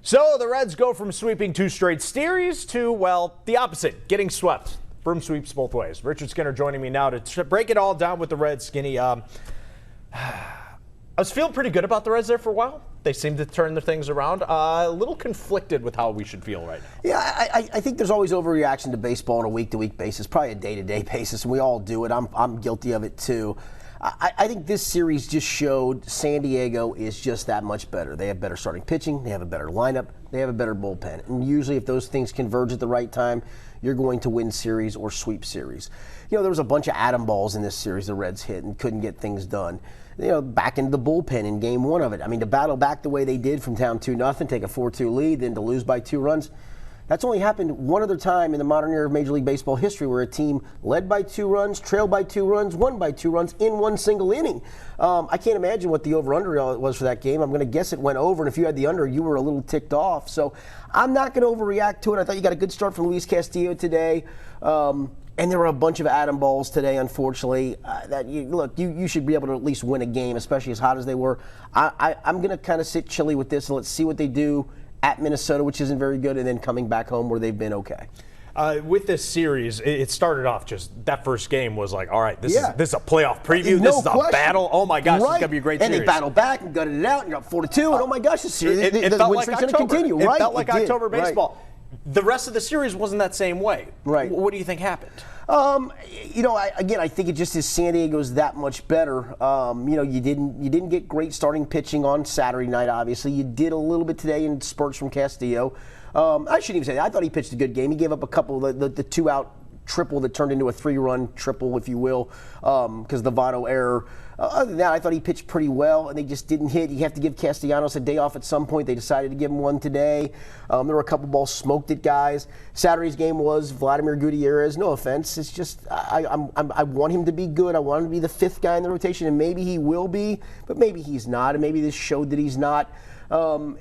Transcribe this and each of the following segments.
So the Reds go from sweeping 2 straight series to, well, the opposite, getting swept. Broom sweeps both ways. Richard Skinner joining me now to break it all down with the Reds. Skinny, I was feeling pretty good about the Reds there for a while. They seem to turn their things around. A little conflicted with how we should feel right now. Yeah, I think there's always overreaction to baseball on a week-to-week basis, probably a day-to-day basis, and we all do it. I'm guilty of it too. I think this series just showed San Diego is just that much better. They have better starting pitching, they have a better lineup, they have a better bullpen. And usually if those things converge at the right time, you're going to win series or sweep series. You know, there was a bunch of atom balls in this series the Reds hit and couldn't get things done. You know, back into the bullpen in game 1 of it. I mean, to battle back the way they did from down 2-0, take a 4-2 lead, then to lose by 2 runs. That's only happened one other time in the modern era of Major League Baseball history where a team led by 2 runs, trailed by 2 runs, won by 2 runs in one single inning. I can't imagine what the over-under was for that game. I'm going to guess it went over, and if you had the under, you were a little ticked off. So I'm not going to overreact to it. I thought you got a good start from Luis Castillo today. And there were a bunch of atom balls today, unfortunately. You should be able to at least win a game, especially as hot as they were. I'm going to kind of sit chilly with this and let's see what they do at Minnesota, which isn't very good, and then coming back home where they've been okay. With this series, it started off just that first game was like, all right, this is a playoff preview. No this is question. A battle. Oh my gosh, right. This is gonna be a great and series. And they battled back and gutted it out. And you're up 4-2. And oh my gosh, this series, it the felt win like streak's October. going to continue. It felt like October baseball. Right. The rest of the series wasn't that same way. Right. What do you think happened? I think it just is San Diego's that much better. You didn't get great starting pitching on Saturday night. Obviously, you did a little bit today in spurts from Castillo. I shouldn't even say that. I thought he pitched a good game. He gave up a couple of the 2-out triple that turned into a 3-run triple, if you will, because the Votto error. Other than that, I thought he pitched pretty well, and they just didn't hit. You have to give Castellanos a day off at some point. They decided to give him one today. There were a couple balls smoked at guys. Saturday's game was Vladimir Gutierrez. No offense. It's just I want him to be good. I want him to be the 5th guy in the rotation, and maybe he will be, but maybe he's not, and maybe this showed that he's not. So,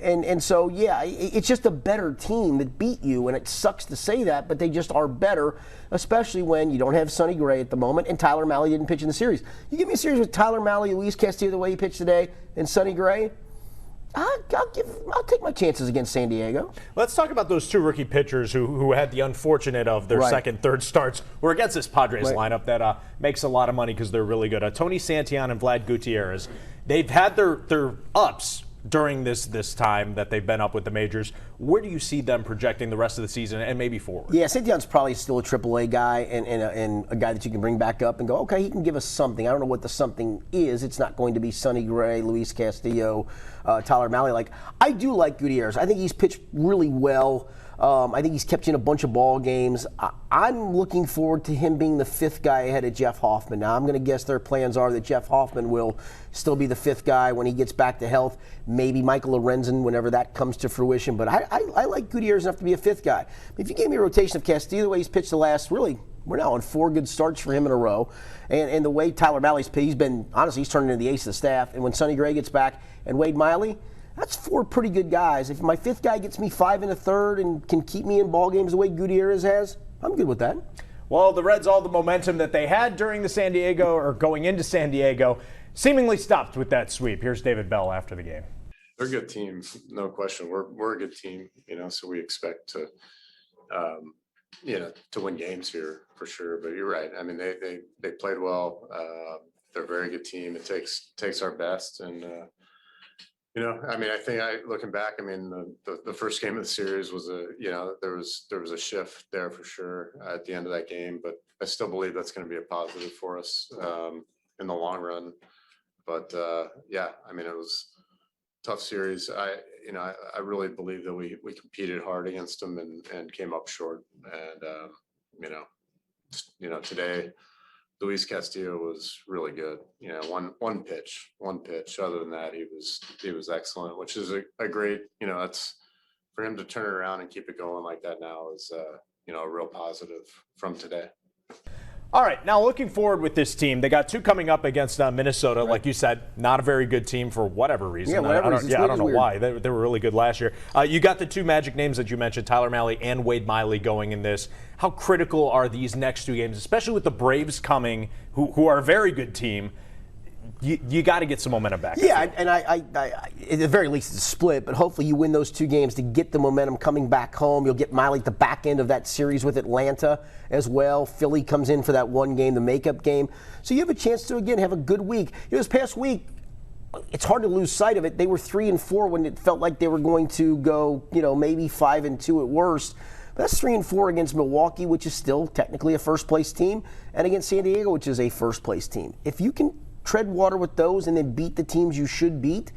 it's just a better team that beat you, and it sucks to say that, but they just are better, especially when you don't have Sonny Gray at the moment, and Tyler Mahle didn't pitch in the series. You give me a series with Tyler Mahle, Luis Castillo the way he pitched today, and Sonny Gray, I'll take my chances against San Diego. Let's talk about those 2 rookie pitchers who had the unfortunate of their second, third starts. We're against this Padres lineup that makes a lot of money because they're really good. Tony Santillan and Vlad Gutierrez, they've had their ups during this time that they've been up with the majors. Where do you see them projecting the rest of the season and maybe forward? Yeah, Santillan's probably still a AAA guy and a guy that you can bring back up and go, okay, he can give us something. I don't know what the something is. It's not going to be Sonny Gray, Luis Castillo, Tyler Mahle. I do like Gutierrez. I think he's pitched really well. I think he's kept you in a bunch of ball games. I'm looking forward to him being the 5th guy ahead of Jeff Hoffman. Now, I'm going to guess their plans are that Jeff Hoffman will still be the 5th guy when he gets back to health. Maybe Michael Lorenzen whenever that comes to fruition. But I like Gutierrez enough to be a 5th guy. If you gave me a rotation of Castillo, the way he's pitched the last, really, we're now on 4 good starts for him in a row. And the way Tyler Mahle's pitched, he's turning into the ace of the staff. And when Sonny Gray gets back and Wade Miley, that's 4 pretty good guys. If my 5th guy gets me 5 1/3 and can keep me in ball games the way Gutierrez has, I'm good with that. Well, the Reds, all the momentum that they had during the San Diego or going into San Diego, seemingly stopped with that sweep. Here's David Bell after the game. They're a good team, no question. We're a good team, so we expect to, to win games here for sure. But you're right. I mean, they played well. They're a very good team. It takes our best and. I think looking back, the first game of the series was there was a shift there for sure at the end of that game, but I still believe that's going to be a positive for us in the long run. But it was a tough series. I really believe that we competed hard against them and came up short. And today. Luis Castillo was really good. One pitch. Other than that, he was excellent, which is a great. That's for him to turn it around and keep it going like that now is a real positive from today. All right, now looking forward with this team, they got 2 coming up against Minnesota. Right. Like you said, not a very good team for whatever reason. I don't know why. They were really good last year. You got the 2 magic names that you mentioned, Tyler Mahle and Wade Miley going in this. How critical are these next 2 games, especially with the Braves coming, who are a very good team? you got to get some momentum back. Yeah, and I at the very least, it's a split, but hopefully you win those 2 games to get the momentum coming back home. You'll get Miley at the back end of that series with Atlanta as well. Philly comes in for that 1 game, the makeup game. So you have a chance to, again, have a good week. This past week, it's hard to lose sight of it. They were 3-4 when it felt like they were going to go, maybe 5-2 at worst. But that's 3-4 against Milwaukee, which is still technically a first-place team, and against San Diego, which is a first-place team. If you can tread water with those and then beat the teams you should beat,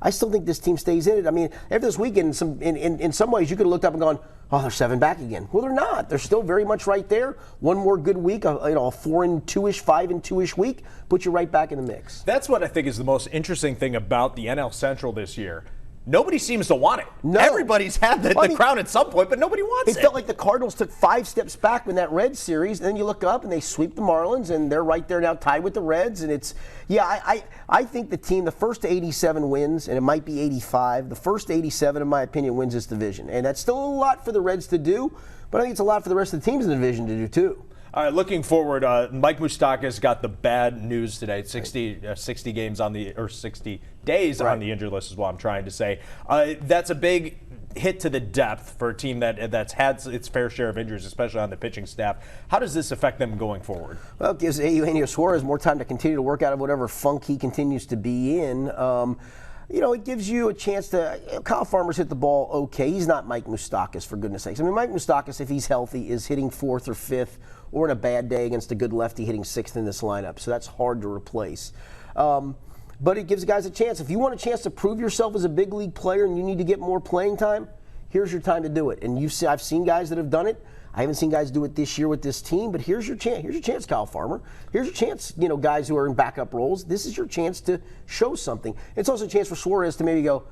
I still think this team stays in it. I mean, after this weekend, in some ways, you could have looked up and gone, oh, they're 7 back again. Well, they're not. They're still very much right there. One more good week, a 4-2-ish, 5-2-ish week, puts you right back in the mix. That's what I think is the most interesting thing about the NL Central this year. Nobody seems to want it. No. Everybody's had the crown at some point, but nobody wants it. It felt like the Cardinals took 5 steps back in that Reds series, and then you look up and they sweep the Marlins, and they're right there now tied with the Reds. And it's, I think the team, the first 87 wins, and it might be 85, the first 87, in my opinion, wins this division. And that's still a lot for the Reds to do, but I think it's a lot for the rest of the teams in the division to do too. All right, looking forward, Mike Moustakas got the bad news today. 60 games on the, or 60 days on the injured list is what I'm trying to say. That's a big hit to the depth for a team that's had its fair share of injuries, especially on the pitching staff. How does this affect them going forward? Well, it gives Eugenio Suarez more time to continue to work out of whatever funk he continues to be in. It gives you a chance to. Kyle Farmer's hit the ball okay. He's not Mike Moustakas, for goodness sakes. I mean, Mike Moustakas, if he's healthy, is hitting 4th or 5th, or in a bad day against a good lefty, hitting 6th in this lineup. So that's hard to replace. But it gives guys a chance. If you want a chance to prove yourself as a big league player and you need to get more playing time, here's your time to do it. And I've seen guys that have done it. I haven't seen guys do it this year with this team, but here's your chance. Here's your chance, Kyle Farmer. Here's your chance, guys who are in backup roles. This is your chance to show something. It's also a chance for Suarez to maybe go,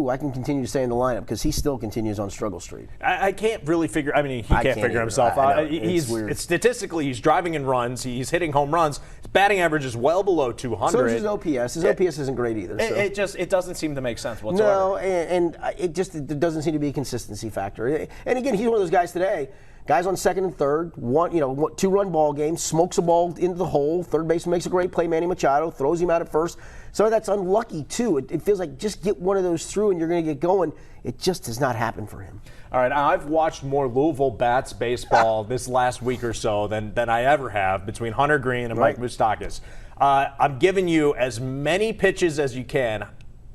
I can continue to stay in the lineup, because he still continues on struggle street. I can't really figure. I mean, he can't figure himself out. It's weird. Statistically, he's driving in runs. He's hitting home runs. His batting average is well below 200. So is his OPS. His OPS isn't great either. So. It doesn't seem to make sense whatsoever. No, and it doesn't seem to be a consistency factor. And again, he's one of those guys today. Guys on 2nd and 3rd, 2-run ball game, smokes a ball into the hole. Third baseman makes a great play, Manny Machado, throws him out at first. So that's unlucky too. It feels like just get one of those through and you're going to get going. It just does not happen for him. All right, I've watched more Louisville Bats baseball this last week or so than I ever have between Hunter Green and Mike Moustakas. I'm giving you as many pitches as you can.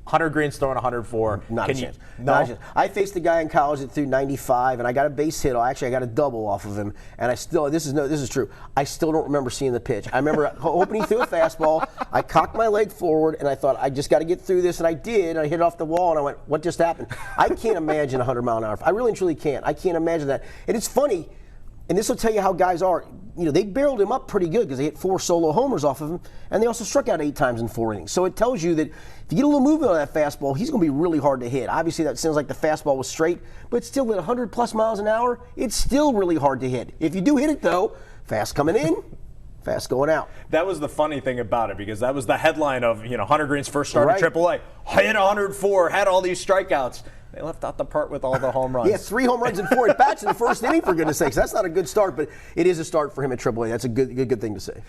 Hunter Green's throwing 104. Not a chance. Not a chance. I faced a guy in college that threw 95, and I got a base hit. Actually, I got a double off of him, and I still, this is true. I still don't remember seeing the pitch. I remember hoping he threw a fastball. I cocked my leg forward, and I thought, I just got to get through this, and I did. And I hit it off the wall, and I went, what just happened? I can't imagine 100-mile-an-hour. I really and truly can't. I can't imagine that. And it's funny, and this will tell you how guys are. They barreled him up pretty good because they hit 4 solo homers off of him, and they also struck out 8 times in 4 innings. So it tells you that if you get a little movement on that fastball, he's going to be really hard to hit. Obviously, that sounds like the fastball was straight, but still at 100+ miles an hour, it's still really hard to hit. If you do hit it, though, fast coming in, fast going out. That was the funny thing about it, because that was the headline of Hunter Green's first start at AAA. Hit 104, had all these strikeouts. They left out the part with all the home runs. Yeah, 3 home runs and 4 at bats in the first inning, for goodness sakes. That's not a good start, but it is a start for him at AAA. That's a good thing to say.